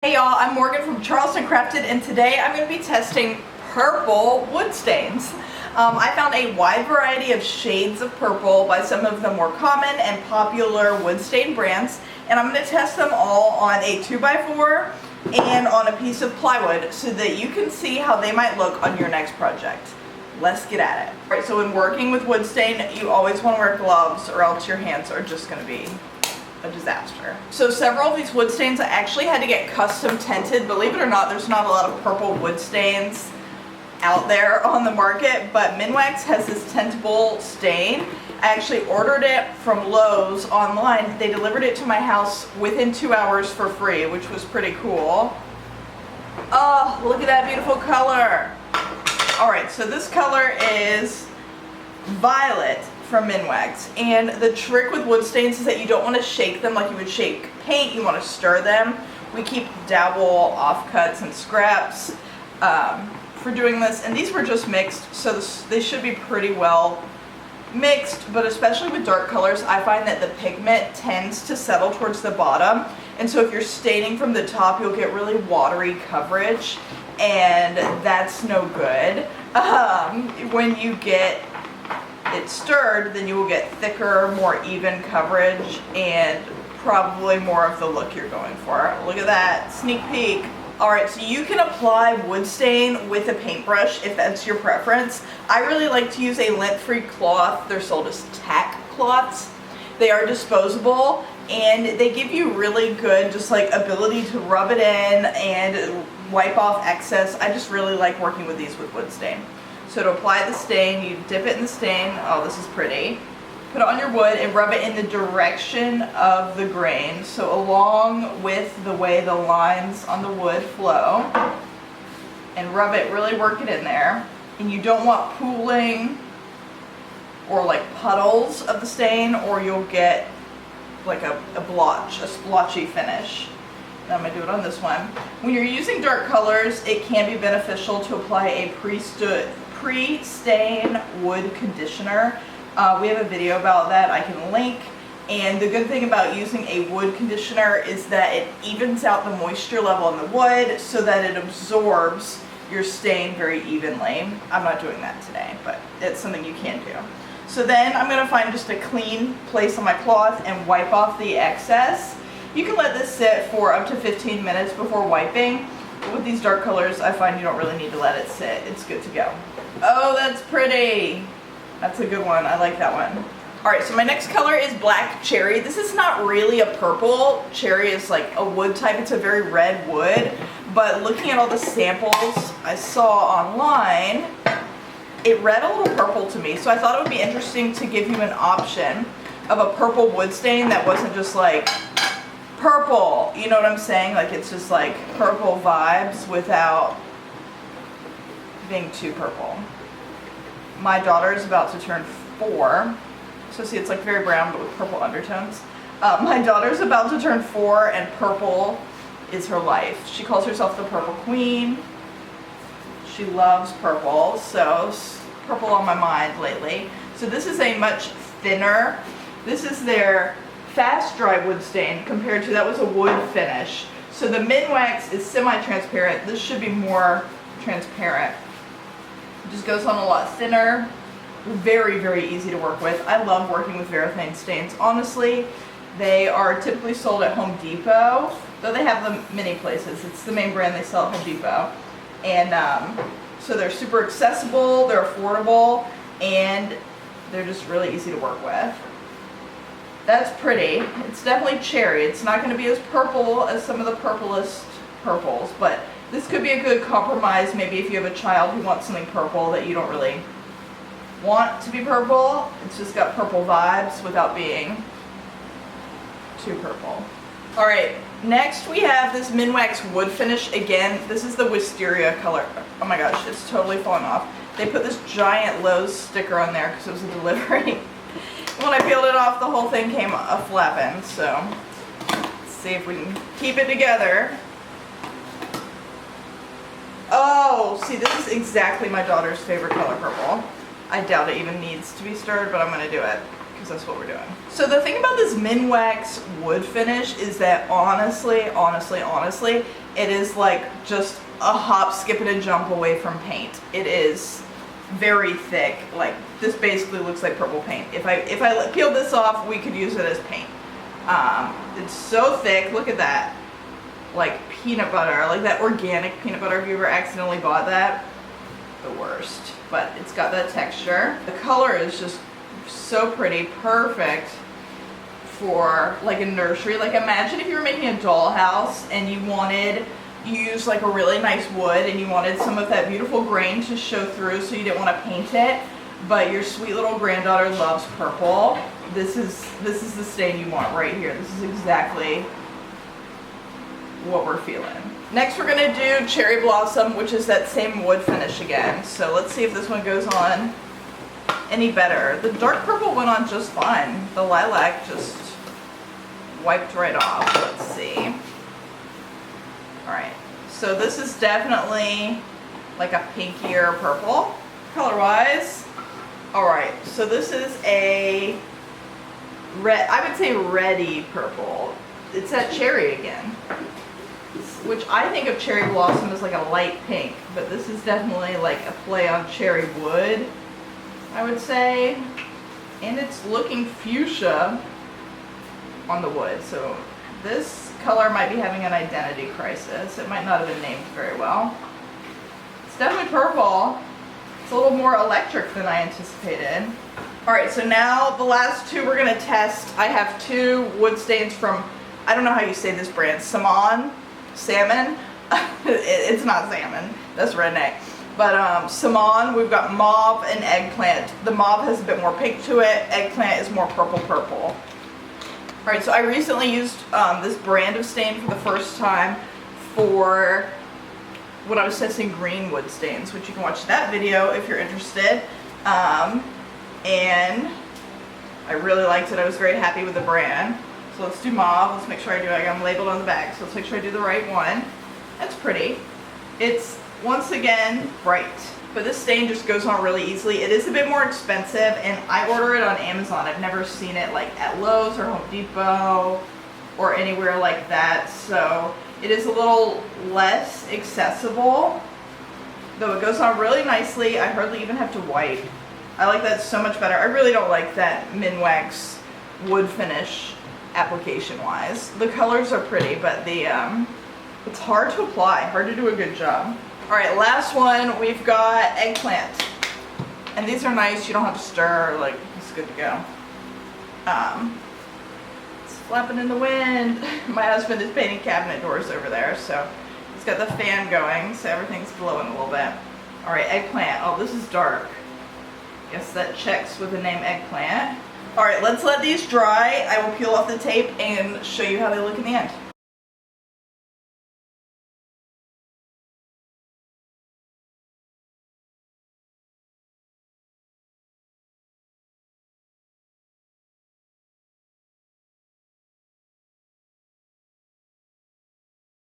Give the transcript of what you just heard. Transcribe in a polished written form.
Hey y'all, I'm Morgan from Charleston Crafted, and today I'm going to be testing purple wood stains. I found a wide variety of shades of purple by some of the more common and popular wood stain brands, and I'm going to test them all on a 2x4 and on a piece of plywood so that you can see how they might look on your next project. Let's get at it. Alright, so when working with wood stain, you always want to wear gloves or else your hands are just going to be a disaster. So several of these wood stains I actually had to get custom tinted. Believe it or not, there's not a lot of purple wood stains out there on the market, but Minwax has this tintable stain. I actually ordered it from Lowe's online. They delivered it to my house within 2 hours for free, which was pretty cool. Oh, look at that beautiful color. Alright, so this color is Violet from Minwax, and the trick with wood stains is that you don't want to shake them like you would shake paint. You want to stir them. We keep dowel offcuts and scraps for doing this, and these were just mixed, so they should be pretty well mixed, but especially with dark colors I find that the pigment tends to settle towards the bottom, and so if you're staining from the top you'll get really watery coverage, and that's no good. When you get it stirred, then you will get thicker, more even coverage, and probably more of the look you're going for. Look at that sneak peek. Alright, so you can apply wood stain with a paintbrush if that's your preference. I really like to use a lint-free cloth. They're sold as tack cloths. They are disposable, and they give you really good just like ability to rub it in and wipe off excess. I just really like working with these with wood stain. So to apply the stain, you dip it in the stain. Oh, this is pretty. Put it on your wood and rub it in the direction of the grain, so along with the way the lines on the wood flow. And rub it, really work it in there. And you don't want pooling or like puddles of the stain, or you'll get like a blotch, a splotchy finish. And I'm going to do it on this one. When you're using dark colors, it can be beneficial to apply a pre-stain wood conditioner. We have a video about that I can link, and the good thing about using a wood conditioner is that it evens out the moisture level in the wood so that it absorbs your stain very evenly. I'm not doing that today, but it's something you can do. So then I'm going to find just a clean place on my cloth and wipe off the excess. You can let this sit for up to 15 minutes before wiping. With these dark colors, I find you don't really need to let it sit. It's good to go. Oh, that's pretty. That's a good one. I like that one. Alright, so my next color is Black Cherry. This is not really a purple. Cherry is like a wood type. It's a very red wood. But looking at all the samples I saw online, it read a little purple to me. So I thought it would be interesting to give you an option of a purple wood stain that wasn't just like purple, you know what I'm saying? Like it's just like purple vibes without being too purple. My daughter is about to turn 4, so see it's like very brown but with purple undertones. My daughter's about to turn 4 and purple is her life. She calls herself the Purple Queen. She loves purple, so purple on my mind lately. So this is a much thinner, this is their fast dry wood stain compared to that was a wood finish. So the Minwax is semi-transparent. This should be more transparent. It just goes on a lot thinner. Very, very easy to work with. I love working with Varathane stains. Honestly, they are typically sold at Home Depot, though they have them many places. It's the main brand they sell at Home Depot. And so they're super accessible, they're affordable, and they're just really easy to work with. That's pretty. It's definitely cherry. It's not going to be as purple as some of the purplest purples, but this could be a good compromise maybe if you have a child who wants something purple that you don't really want to be purple. It's just got purple vibes without being too purple. Alright, next we have this Minwax wood finish. Again, this is the wisteria color. Oh my gosh, it's totally falling off. They put this giant Lowe's sticker on there because it was a delivery. When I peeled it off, the whole thing came a-flapping, so let's see if we can keep it together. Oh, see, this is exactly my daughter's favorite color, purple. I doubt it even needs to be stirred, but I'm going to do it because that's what we're doing. So the thing about this Minwax wood finish is that honestly, it is like just a hop, skip, and a jump away from paint. It is very thick. Like, this basically looks like purple paint. If I peeled this off, we could use it as paint. It's so thick. Look at that. Like peanut butter, like that organic peanut butter. If you ever accidentally bought that, the worst. But it's got that texture. The color is just so pretty, perfect for like a nursery. Like, imagine if you were making a dollhouse and you used like a really nice wood and you wanted some of that beautiful grain to show through, so you didn't want to paint it, but your sweet little granddaughter loves purple. This is the stain you want right here. This is exactly what we're feeling. Next we're gonna do Cherry Blossom, which is that same wood finish again. So let's see if this one goes on any better. The dark purple went on just fine. The lilac just wiped right off. Let's see. Alright, so this is definitely like a pinkier purple color-wise. Alright, so this is a red, I would say reddy purple. It's that cherry again, which I think of Cherry Blossom as like a light pink, but this is definitely like a play on cherry wood, I would say. And it's looking fuchsia on the wood, so this color might be having an identity crisis. It might not have been named very well. It's definitely purple. It's a little more electric than I anticipated. Alright, so now the last two we're going to test. I have two wood stains from, I don't know how you say this brand, Salmon? It's not salmon, that's redneck. But Salmon, we've got mauve and eggplant. The mauve has a bit more pink to it, eggplant is more purple. Alright, so I recently used this brand of stain for the first time for when I was testing green wood stains, which you can watch that video if you're interested. And I really liked it. I was very happy with the brand. So let's do mauve. Let's make sure I got them labeled on the back. So let's make sure I do the right one. That's pretty. It's, once again, bright. But this stain just goes on really easily. It is a bit more expensive, and I order it on Amazon. I've never seen it like at Lowe's or Home Depot or anywhere like that. So it is a little less accessible, though it goes on really nicely. I hardly even have to wipe. I like that so much better. I really don't like that Minwax wood finish application-wise. The colors are pretty, but it's hard to apply, hard to do a good job. Alright, last one, we've got eggplant. And these are nice, you don't have to stir, like, it's good to go. It's flapping in the wind. My husband is painting cabinet doors over there, so he's got the fan going, so everything's glowing a little bit. Alright, eggplant. Oh, this is dark. Guess that checks with the name eggplant. Alright, let's let these dry. I will peel off the tape and show you how they look in the end.